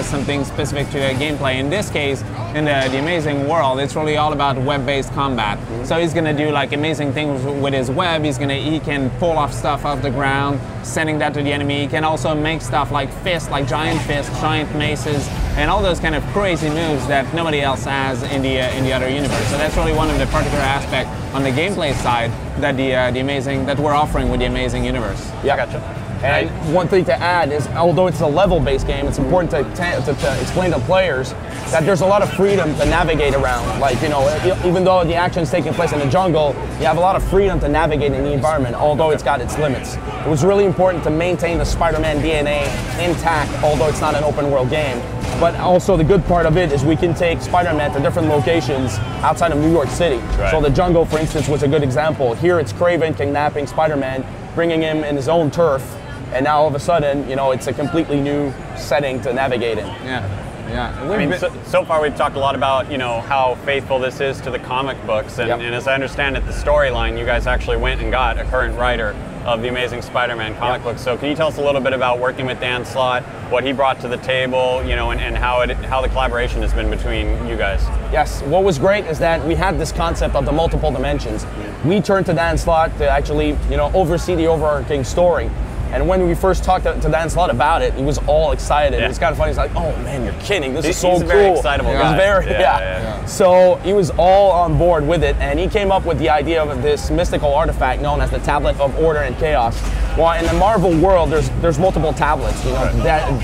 has something specific to the gameplay. In this case, in the Amazing World, it's really all about web-based combat. So he's gonna do like amazing things with his web. He can pull off stuff off the ground, sending that to the enemy. He can also make stuff like fists, like giant fists, giant maces, and all those kind of crazy moves that nobody else has in the other universe. So that's really one of the particular aspects on the gameplay side that that we're offering with the Amazing Universe. Yeah, gotcha. And one thing to add is, although it's a level-based game, it's important to explain to players that there's a lot of freedom to navigate around. Like, you know, even though the action's taking place in the jungle, you have a lot of freedom to navigate in the environment, although it's got its limits. It was really important to maintain the Spider-Man DNA intact, although it's not an open-world game. But also the good part of it is we can take Spider-Man to different locations outside of New York City. Right. So the jungle, for instance, was a good example. Here it's Kraven kidnapping Spider-Man, bringing him in his own turf. And now all of a sudden, you know, it's a completely new setting to navigate in. Yeah. I mean, so far we've talked a lot about, you know, how faithful this is to the comic books. And, and as I understand it, the storyline, you guys actually went and got a current writer of the Amazing Spider-Man comic books. So can you tell us a little bit about working with Dan Slott, what he brought to the table, you know, and how the collaboration has been between you guys? Yes, what was great is that we had this concept of the multiple dimensions. We turned to Dan Slott to actually, you know, oversee the overarching story. And when we first talked to Dan Slott about it, he was all excited. It's kind of funny. He's like, "Oh man, you're kidding! This is so cool." He's a very excitable guy. He's very, So he was all on board with it, and he came up with the idea of this mystical artifact known as the Tablet of Order and Chaos. Well, in the Marvel world, there's multiple tablets. You know,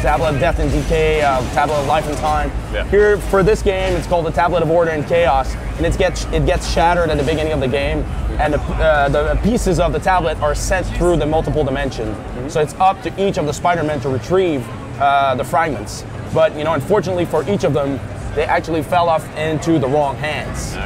Tablet of Death and Decay, Tablet of Life and Time. Here for this game, it's called the Tablet of Order and Chaos, and it gets shattered at the beginning of the game, and the pieces of the tablet are sent through the multiple dimensions. So it's up to each of the Spider-Men to retrieve the fragments. But you know, unfortunately for each of them, they actually fell off into the wrong hands.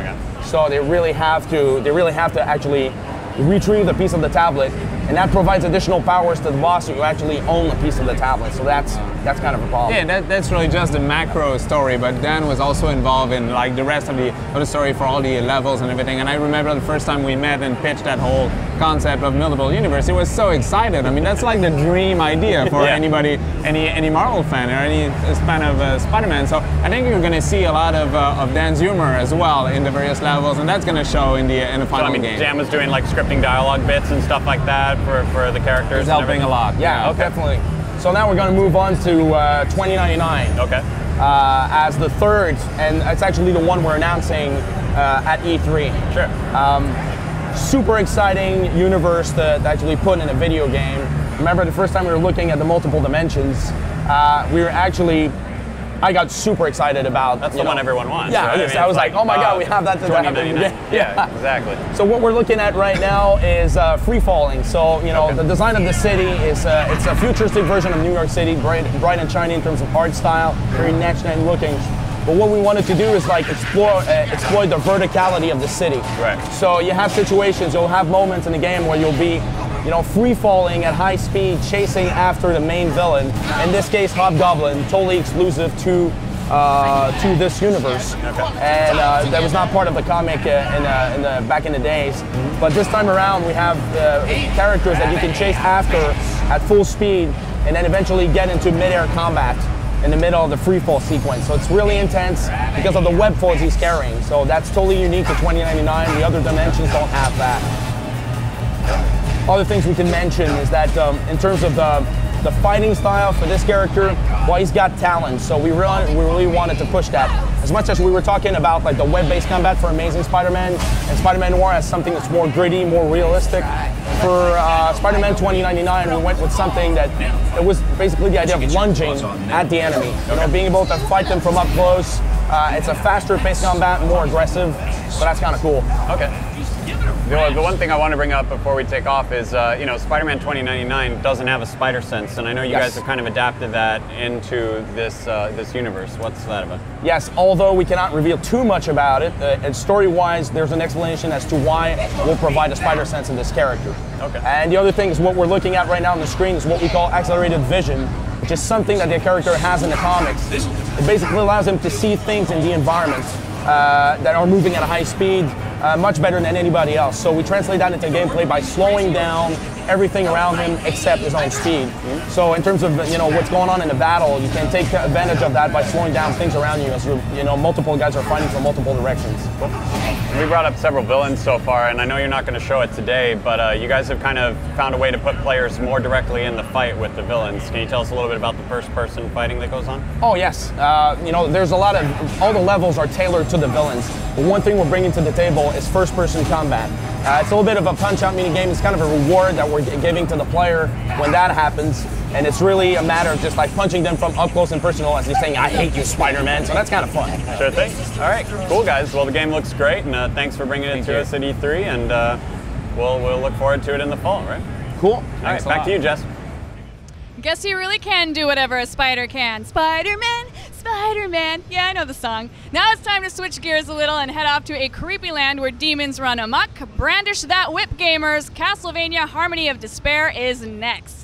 So they really have to actually retrieve the piece of the tablet, and that provides additional powers to the boss who actually own the piece of the tablet. So that's kind of a problem. Yeah, that's really just the macro story, but Dan was also involved in like the rest of the story for all the levels and everything. And I remember the first time we met and pitched that whole concept of multiple universe, he was so excited. I mean, that's like the dream idea for anybody, any Marvel fan or any fan of Spider-Man. So I think you're going to see a lot of Dan's humor as well in the various levels, and that's going to show in the final game. Dan was doing like scripting dialogue bits and stuff like that for the characters. It's helping a lot. Yeah, definitely. So now we're going to move on to 2099. As the third, and it's actually the one we're announcing at E3. Super exciting universe to actually put in a video game. Remember the first time we were looking at the multiple dimensions, I got super excited about. That's the one everyone wants. Yeah, right? I was like, oh my god, we have that to happen. Yeah, exactly. So what we're looking at right now is free falling. So you know, the design of the city is it's a futuristic version of New York City, bright and shiny in terms of art style, very next-gen looking. But what we wanted to do is like exploit the verticality of the city. So you have situations, you'll have moments in the game where you'll be, you know, free falling at high speed, chasing after the main villain. In this case, Hobgoblin, totally exclusive to this universe, and that was not part of the comic back in the days. But this time around, we have characters that you can chase after at full speed, and then eventually get into mid-air combat in the middle of the free fall sequence. So it's really intense because of the web falls he's carrying. So that's totally unique to 2099. The other dimensions don't have that. Other things we can mention is that in terms of the fighting style for this character, well, he's got talent, so we really wanted to push that. As much as we were talking about like the web-based combat for Amazing Spider-Man, and Spider-Man Noir has something that's more gritty, more realistic. For Spider-Man 2099, we went with something that it was basically the idea of lunging at the enemy. You know, being able to fight them from up close. It's a faster paced combat, more aggressive, so that's kind of cool. The one thing I want to bring up before we take off is, you know, Spider-Man 2099 doesn't have a spider sense, and I know you guys have kind of adapted that into this universe. What's that about? Yes, although we cannot reveal too much about it, and story-wise, there's an explanation as to why we'll provide a spider sense in this character. And the other thing is what we're looking at right now on the screen is what we call accelerated vision, which is something that the character has in the comics. It basically allows him to see things in the environment that are moving at a high speed, much better than anybody else. So we translate that into gameplay by slowing down everything around him except his own speed. So in terms of what's going on in the battle, you can take advantage of that by slowing down things around you as multiple guys are fighting from multiple directions. We brought up several villains so far, and I know you're not going to show it today, but you guys have kind of found a way to put players more directly in the fight with the villains. Can you tell us a little bit about the first-person fighting that goes on? Oh yes, there's a lot of, all the levels are tailored to the villains. But one thing we're bringing to the table is first-person combat. It's a little bit of a punch-out mini-game. It's kind of a reward that we're giving to the player when that happens. And it's really a matter of just like punching them from up close and personal as they're saying, I hate you, Spider-Man. So that's kind of fun. Sure thing. All right, cool guys. Well, the game looks great, and thanks for bringing it to us at E3, and we'll look forward to it in the fall, right? Cool. All right, back to you, Jess. Guess he really can do whatever a spider can. Spider-Man, Spider-Man. Yeah, I know the song. Now it's time to switch gears a little and head off to a creepy land where demons run amok. Brandish that whip, gamers. Castlevania Harmony of Despair is next.